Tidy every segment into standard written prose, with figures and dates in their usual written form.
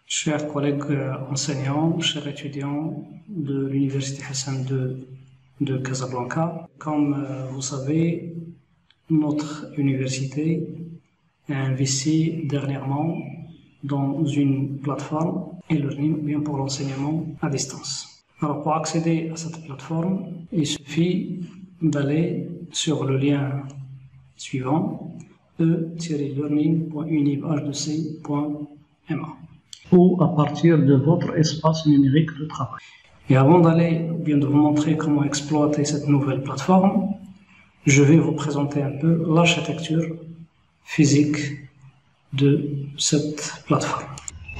Chers collègues enseignants, chers étudiants de l'Université Hassan II de Casablanca, comme vous savez, notre université a investi dernièrement dans une plateforme e-learning bien pour l'enseignement à distance. Alors pour accéder à cette plateforme, il suffit d'aller sur le lien suivant e-learning.unib.hdc.ma ou à partir de votre espace numérique de travail. Et avant d'aller bien de vous montrer comment exploiter cette nouvelle plateforme, je vais vous présenter un peu l'architecture physique de cette plateforme.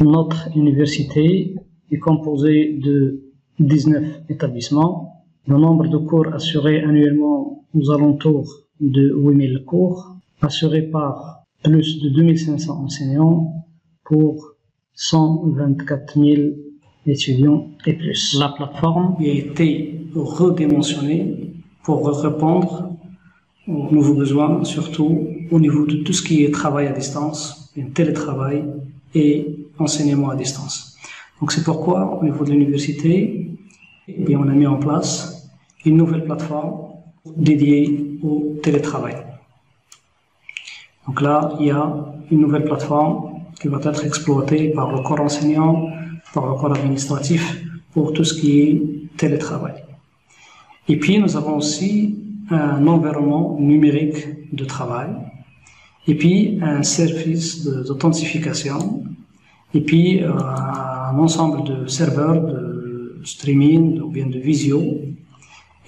Notre université est composée de 19 établissements. Le nombre de cours assurés annuellement aux alentours de 8000 cours, assurés par plus de 2500 enseignants pour 124 000 étudiants et plus. La plateforme a été redimensionnée pour répondre aux nouveaux besoins, surtout au niveau de tout ce qui est travail à distance, télétravail et enseignement à distance. Donc c'est pourquoi au niveau de l'université, on a mis en place une nouvelle plateforme dédiée au télétravail. Donc là, il y a une nouvelle plateforme qui va être exploitée par le corps enseignant, par le corps administratif pour tout ce qui est télétravail. Et puis nous avons aussi un environnement numérique de travail, et puis un service d'authentification, et puis un ensemble de serveurs de streaming ou bien de visio,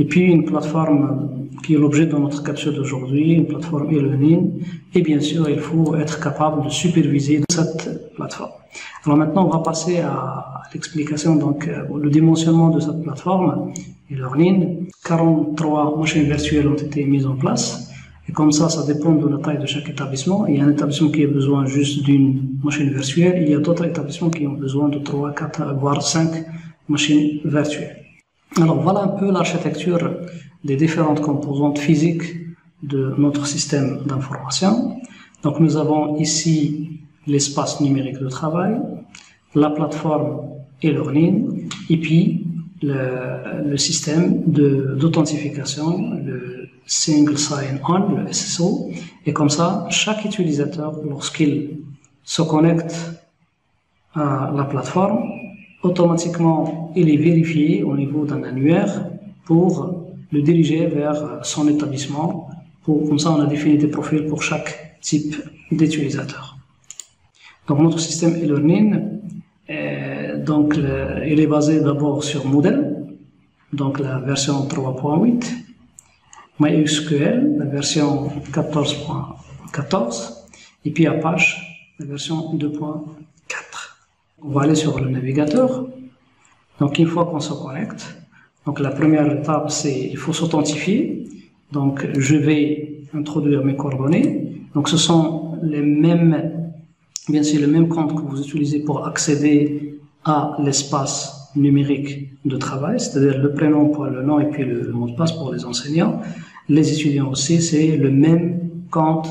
et puis une plateforme qui est l'objet de notre capsule d'aujourd'hui, une plateforme e-learning, et bien sûr il faut être capable de superviser cette plateforme. Alors maintenant on va passer à l'explication, donc le dimensionnement de cette plateforme e-learning. 43 machines virtuelles ont été mises en place, et comme ça dépend de la taille de chaque établissement. Il y a un établissement qui a besoin juste d'une machine virtuelle, il y a d'autres établissements qui ont besoin de 3, 4, voire 5 machines virtuelles. Alors voilà un peu l'architecture des différentes composantes physiques de notre système d'information. Donc nous avons ici l'espace numérique de travail, la plateforme e-learning, et puis le système d'authentification, le Single Sign-On, le SSO. Et comme ça, chaque utilisateur, lorsqu'il se connecte à la plateforme, automatiquement, il est vérifié au niveau d'un annuaire pour le diriger vers son établissement. Comme ça, on a défini des profils pour chaque type d'utilisateur. Donc, notre système e-learning, il est basé d'abord sur Moodle, donc la version 3.8, MySQL, la version 14.14, et puis Apache, la version 2.4. On va aller sur le navigateur. Donc une fois qu'on se connecte, donc la première étape c'est il faut s'authentifier. Donc je vais introduire mes coordonnées. Donc ce sont les mêmes, bien sûr le même compte que vous utilisez pour accéder à l'espace numérique de travail, c'est-à-dire le prénom pour le nom et puis le mot de passe pour les enseignants. Les étudiants aussi, c'est le même compte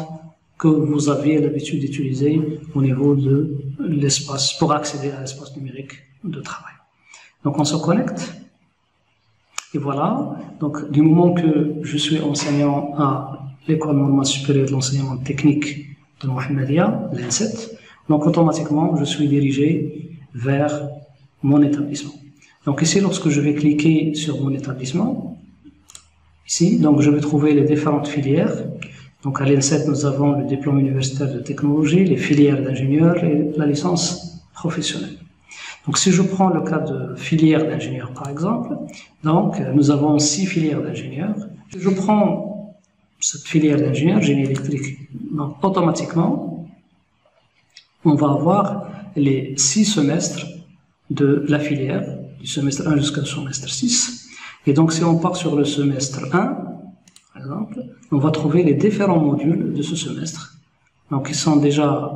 que vous aviez l'habitude d'utiliser au niveau de l'espace, pour accéder à l'espace numérique de travail. Donc on se connecte, et voilà, donc du moment que je suis enseignant à l'école normale supérieure de l'enseignement technique de Mohammedia, l'ENSET, donc automatiquement je suis dirigé vers mon établissement. Donc ici, lorsque je vais cliquer sur mon établissement, ici, donc je vais trouver les différentes filières. Donc à l'ENSET, nous avons le diplôme universitaire de technologie, les filières d'ingénieur et la licence professionnelle. Donc si je prends le cas de filière d'ingénieur par exemple, donc nous avons 6 filières d'ingénieur. Si je prends cette filière d'ingénieur, génie électrique, donc automatiquement, on va avoir les 6 semestres de la filière, du semestre 1 jusqu'au semestre 6. Et donc si on part sur le semestre 1, par exemple, on va trouver les différents modules de ce semestre. Donc, ils sont déjà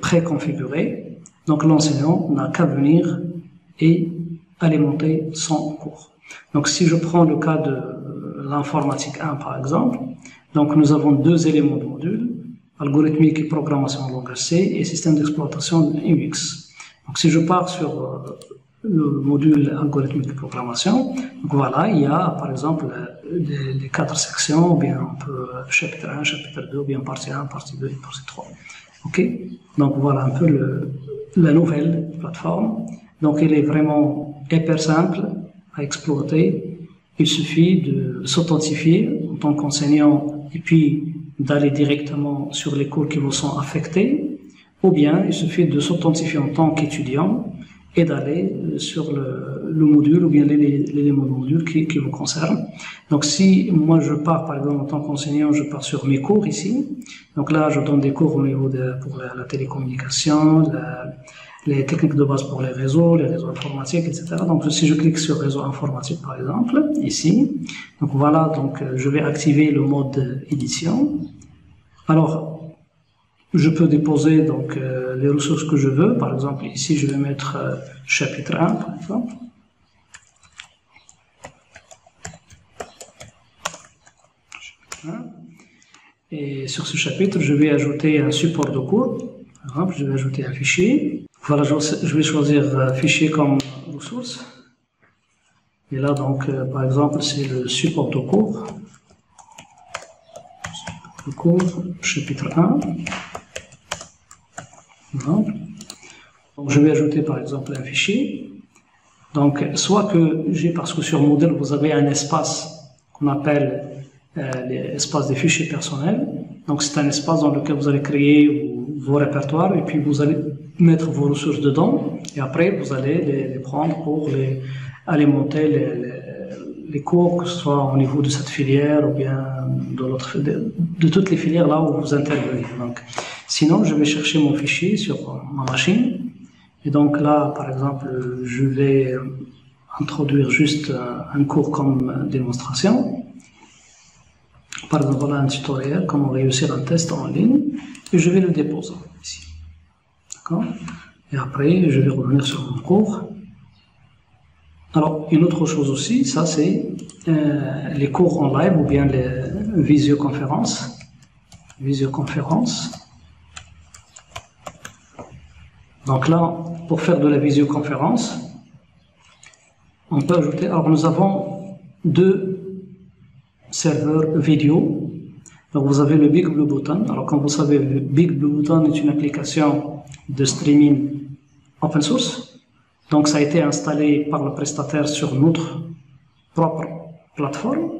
préconfigurés. Donc, l'enseignant n'a qu'à venir et alimenter son cours. Donc, si je prends le cas de l'informatique 1, par exemple, donc nous avons 2 éléments de module, algorithmique et programmation en langage C et système d'exploitation UX. Donc si je pars sur le module algorithmique de programmation, donc voilà, il y a par exemple les 4 sections, ou bien on peut chapitre 1, chapitre 2, ou bien partie 1, partie 2 et partie 3. Ok, donc voilà un peu la nouvelle plateforme. Donc elle est vraiment hyper simple à exploiter. Il suffit de s'authentifier en tant qu'enseignant et puis d'aller directement sur les cours qui vous sont affectés, ou bien il suffit de s'authentifier en tant qu'étudiant et d'aller sur le module ou bien l'élément du module qui vous concerne. Donc si moi je pars par exemple en tant qu'enseignant, je pars sur mes cours ici. Donc là je donne des cours au niveau pour la télécommunication, les techniques de base pour les réseaux informatiques, etc. Donc si je clique sur réseau informatique par exemple, ici, donc voilà, donc je vais activer le mode édition. Alors, je peux déposer donc les ressources que je veux. Par exemple, ici, je vais mettre chapitre 1, par exemple. Chapitre 1. Et sur ce chapitre, je vais ajouter un support de cours. Par exemple, je vais ajouter un fichier. Voilà, je vais choisir fichier comme ressource. Et là, donc, par exemple, c'est le support de cours. Chapitre 1. Donc, je vais ajouter par exemple un fichier. Donc, soit que j'ai, parce que sur Moodle, vous avez un espace qu'on appelle l'espace des fichiers personnels. Donc, c'est un espace dans lequel vous allez créer vos répertoires et puis vous allez mettre vos ressources dedans. Et après, vous allez les prendre pour alimenter les cours, que ce soit au niveau de cette filière ou bien de toutes les filières là où vous intervenez. Donc, sinon, je vais chercher mon fichier sur ma machine. Et donc là, par exemple, je vais introduire juste un cours comme démonstration. Par exemple, voilà un tutoriel, comment réussir un test en ligne. Et je vais le déposer ici. D'accord? Et après, je vais revenir sur mon cours. Alors, une autre chose aussi, ça c'est les cours en live ou bien les visioconférences. Donc là, pour faire de la visioconférence, on peut ajouter, alors nous avons 2 serveurs vidéo. Donc vous avez le Big Blue Button. Alors comme vous savez, le Big Blue Button est une application de streaming open source. Donc ça a été installé par le prestataire sur notre propre plateforme.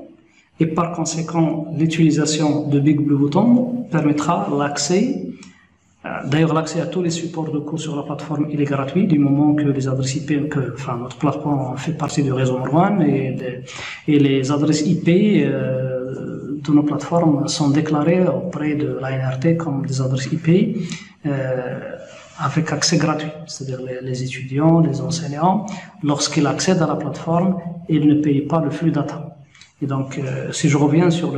Et par conséquent, l'utilisation de Big Blue Button permettra l'accès. D'ailleurs, l'accès à tous les supports de cours sur la plateforme, il est gratuit du moment que les adresses IP, notre plateforme fait partie du réseau Marwan et les adresses IP de nos plateformes sont déclarées auprès de l'ANRT comme des adresses IP avec accès gratuit. C'est-à-dire les étudiants, les enseignants, lorsqu'ils accèdent à la plateforme, ils ne payent pas le flux data. Et donc, si je reviens sur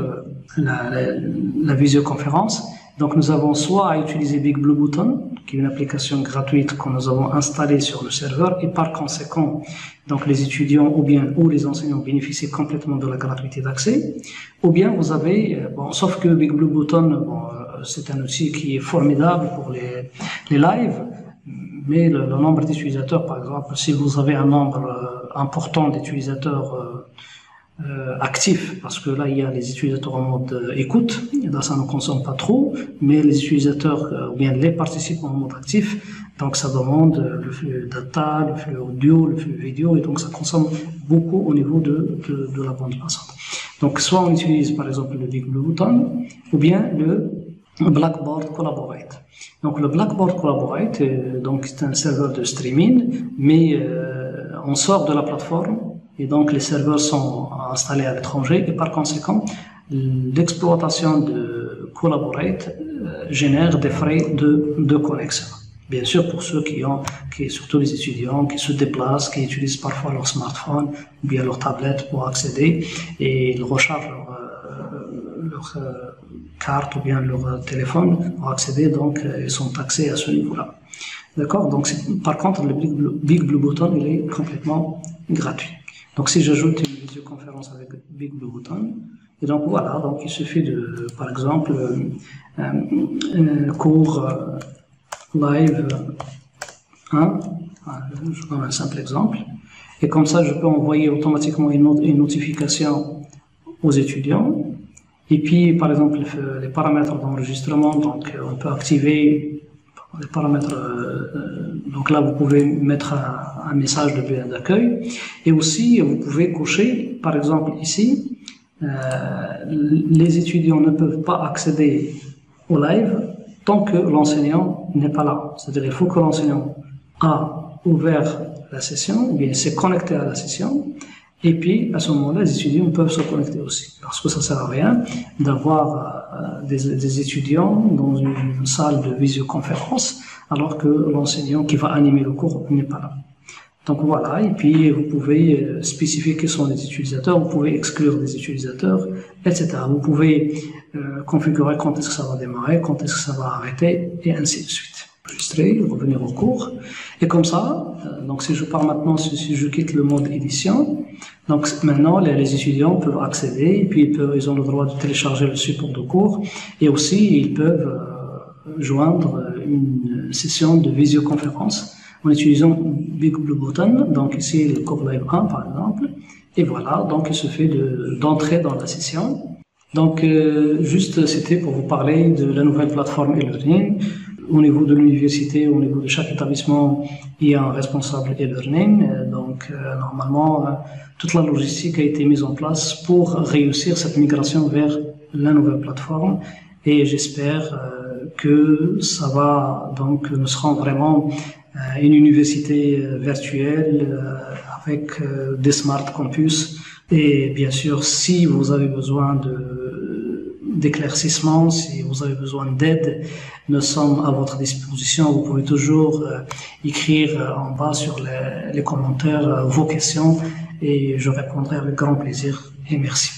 la visioconférence, donc nous avons soit à utiliser Big Blue Button, qui est une application gratuite que nous avons installée sur le serveur, et par conséquent, donc les étudiants ou les enseignants bénéficient complètement de la gratuité d'accès, ou bien vous avez, sauf que Big Blue Button, c'est un outil qui est formidable pour les lives, mais le nombre d'utilisateurs, par exemple, si vous avez un nombre important d'utilisateurs actifs, parce que là il y a les utilisateurs en mode écoute, et là ça ne consomme pas trop, mais les utilisateurs ou bien les participants en mode actif, donc ça demande le flux data, le flux audio, le flux vidéo, et donc ça consomme beaucoup au niveau de la bande passante. Donc soit on utilise par exemple le Big Blue Button ou bien le Blackboard Collaborate. Donc le Blackboard Collaborate, donc c'est un serveur de streaming, mais on sort de la plateforme. Et donc, les serveurs sont installés à l'étranger et par conséquent, l'exploitation de Collaborate génère des frais de connexion. Bien sûr, pour ceux surtout les étudiants, qui se déplacent, qui utilisent parfois leur smartphone ou bien leur tablette pour accéder et ils rechargent leur carte ou bien leur téléphone pour accéder, donc ils sont taxés à ce niveau-là. D'accord? Donc, par contre, le Big Blue Button, il est complètement gratuit. Donc si j'ajoute une visioconférence avec Big Blue Button, et donc voilà, donc il suffit de, par exemple, un cours live 1, Je donne un simple exemple. Et comme ça, je peux envoyer automatiquement une notification aux étudiants. Et puis, par exemple, les paramètres d'enregistrement, donc on peut activer les paramètres. Donc là, vous pouvez mettre un message de bien d'accueil. Et aussi, vous pouvez cocher, par exemple ici, les étudiants ne peuvent pas accéder au live tant que l'enseignant n'est pas là. C'est-à-dire il faut que l'enseignant a ouvert la session, ou bien s'est connecté à la session, et puis à ce moment-là, les étudiants peuvent se connecter aussi. Parce que ça ne sert à rien d'avoir des étudiants dans une salle de visioconférence alors que l'enseignant qui va animer le cours n'est pas là. Donc voilà, et puis vous pouvez spécifier quels sont les utilisateurs, vous pouvez exclure des utilisateurs, etc. Vous pouvez configurer quand est-ce que ça va démarrer, quand est-ce que ça va arrêter, et ainsi de suite. Enregistrer, revenir au cours, et comme ça, donc si je pars maintenant, si je quitte le mode édition, donc maintenant les étudiants peuvent accéder, et puis ils ont le droit de télécharger le support de cours, et aussi ils peuvent joindre une session de visioconférence en utilisant Big Blue Button, donc ici le cours Live 1 par exemple, et voilà, donc il se fait d'entrer dans la session. Donc juste c'était pour vous parler de la nouvelle plateforme e-learning. Au niveau de l'université, au niveau de chaque établissement, il y a un responsable e-learning, donc normalement toute la logistique a été mise en place pour réussir cette migration vers la nouvelle plateforme, et j'espère que ça va, donc nous serons vraiment une université virtuelle avec des smart campus. Et bien sûr, si vous avez besoin d'éclaircissement, si vous avez besoin d'aide, nous sommes à votre disposition. Vous pouvez toujours écrire en bas sur les commentaires vos questions, et je répondrai avec grand plaisir, et merci.